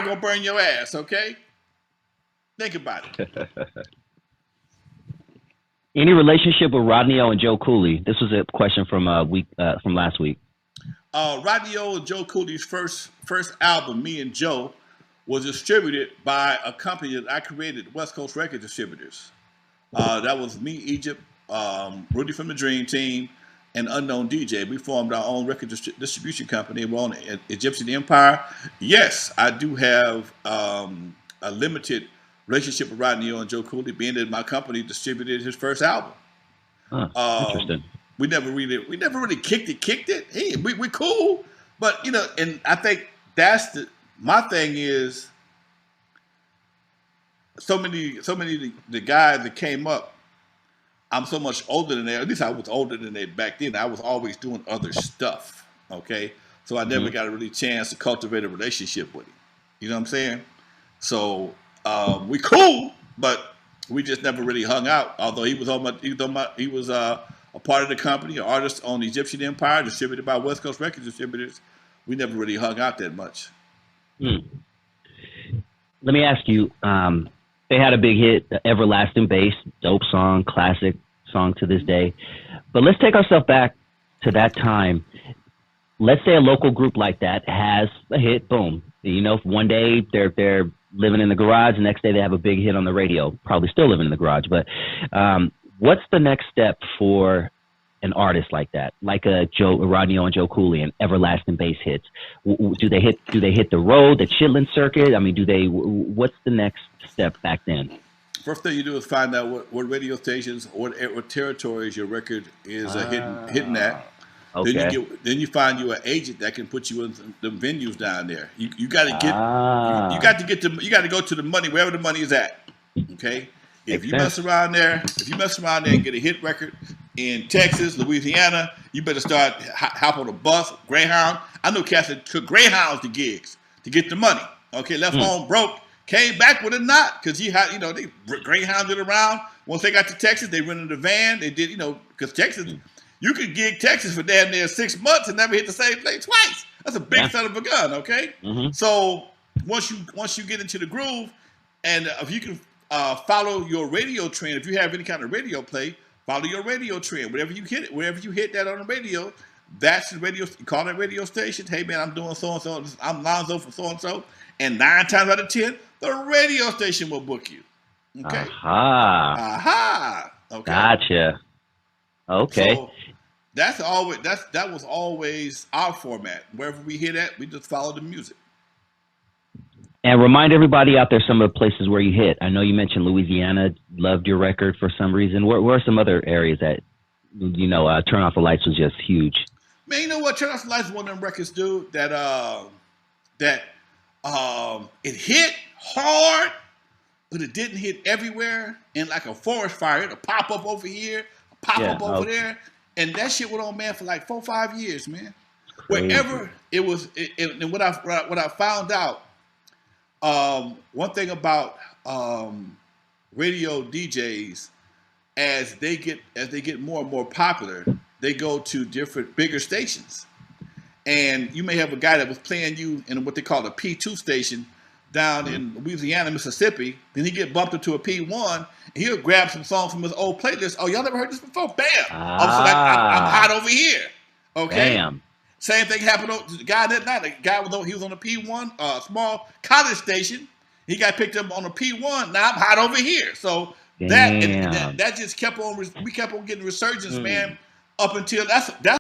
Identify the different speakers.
Speaker 1: gonna burn your ass, okay? Think about it.
Speaker 2: Any relationship with RODNEY and Joe Cooley? This was a question from from last week.
Speaker 1: RODNEY and Joe Cooley's first album, Me and Joe, was distributed by a company that I created, West Coast Record Distributors. That was me, Egypt, Rudy from the Dream Team, and Unknown DJ. We formed our own record distribution company. We're on Egyptian Empire. Yes, I do have a limited relationship with RODNEY and Joe Cooley, being that my company distributed his first album.
Speaker 2: Interesting.
Speaker 1: We never really kicked it. Hey, we cool, but you know, and I think that's my thing is so many the guys that came up. I'm so much older than they. At least I was older than they back then. I was always doing other stuff. Okay, so I never got a really chance to cultivate a relationship with him. You know what I'm saying? So we cool, but we just never really hung out. Although he was a part of the company, an artist on the Egyptian Empire, distributed by West Coast Record Distributors. We never really hung out that much.
Speaker 2: Let me ask you. They had a big hit, Everlasting Bass, dope song, classic song to this day. But let's take ourselves back to that time. Let's say a local group like that has a hit, boom. You know, one day they're living in the garage, the next day they have a big hit on the radio. Probably still living in the garage, but what's the next step for an artist like that, like a RODNEY and Joe Cooley and Everlasting Bass hits? Do they hit the road, the chitlin circuit? I mean, what's the next step back then?
Speaker 1: First thing you do is find out what radio stations or what territories your record is hitting at.
Speaker 2: Okay.
Speaker 1: Then you find you an agent that can put you in the venues down there. You got to get you got to go to the money, wherever the money is at. Okay. If you mess around there and get a hit record in Texas, Louisiana, you better start hop on a bus, Greyhound. I know cats that took Greyhounds to gigs to get the money. Okay, left home broke, came back with a knot because they Greyhounded around. Once they got to Texas, they rented a van. They did, because Texas, you could gig Texas for damn near 6 months and never hit the same place twice. That's a big son of a gun. Okay, so once you get into the groove, and if you can follow your radio trend, if you have any kind of radio play, follow your radio trend. Wherever you hit that on the radio, that's the radio. You call that radio station. Hey man, I'm doing so and so. I'm Lonzo for so and so. And 9 times out of 10, the radio station will book you. Okay. Aha. Okay.
Speaker 2: Gotcha. Okay.
Speaker 1: So that was always our format. Wherever we hit at, we just follow the music.
Speaker 2: And remind everybody out there some of the places where you hit. I know you mentioned Louisiana loved your record for some reason. Where are some other areas that, Turn Off the Lights was just huge?
Speaker 1: Man, you know what? Turn Off the Lights is one of them records, dude, that it hit hard, but it didn't hit everywhere. And like a forest fire, it'll pop up over here, pop up over there. And that shit went on, man, for like 4 or 5 years, man. Crazy. Wherever it was, and what I found out, one thing about radio DJs, as they get more and more popular, they go to different bigger stations, and you may have a guy that was playing you in what they call a P2 station down in Louisiana, Mississippi. Then he get bumped into a P1, and he'll grab some songs from his old playlist. Oh, y'all never heard this before? Bam! All of a sudden, I'm hot over here. Okay.
Speaker 2: Bam.
Speaker 1: Same thing happened to the guy that night. The guy he was on a P1, small college station. He got picked up on a P1. Now I'm hot over here. So that just kept on. We kept on getting resurgence, man. Up until that's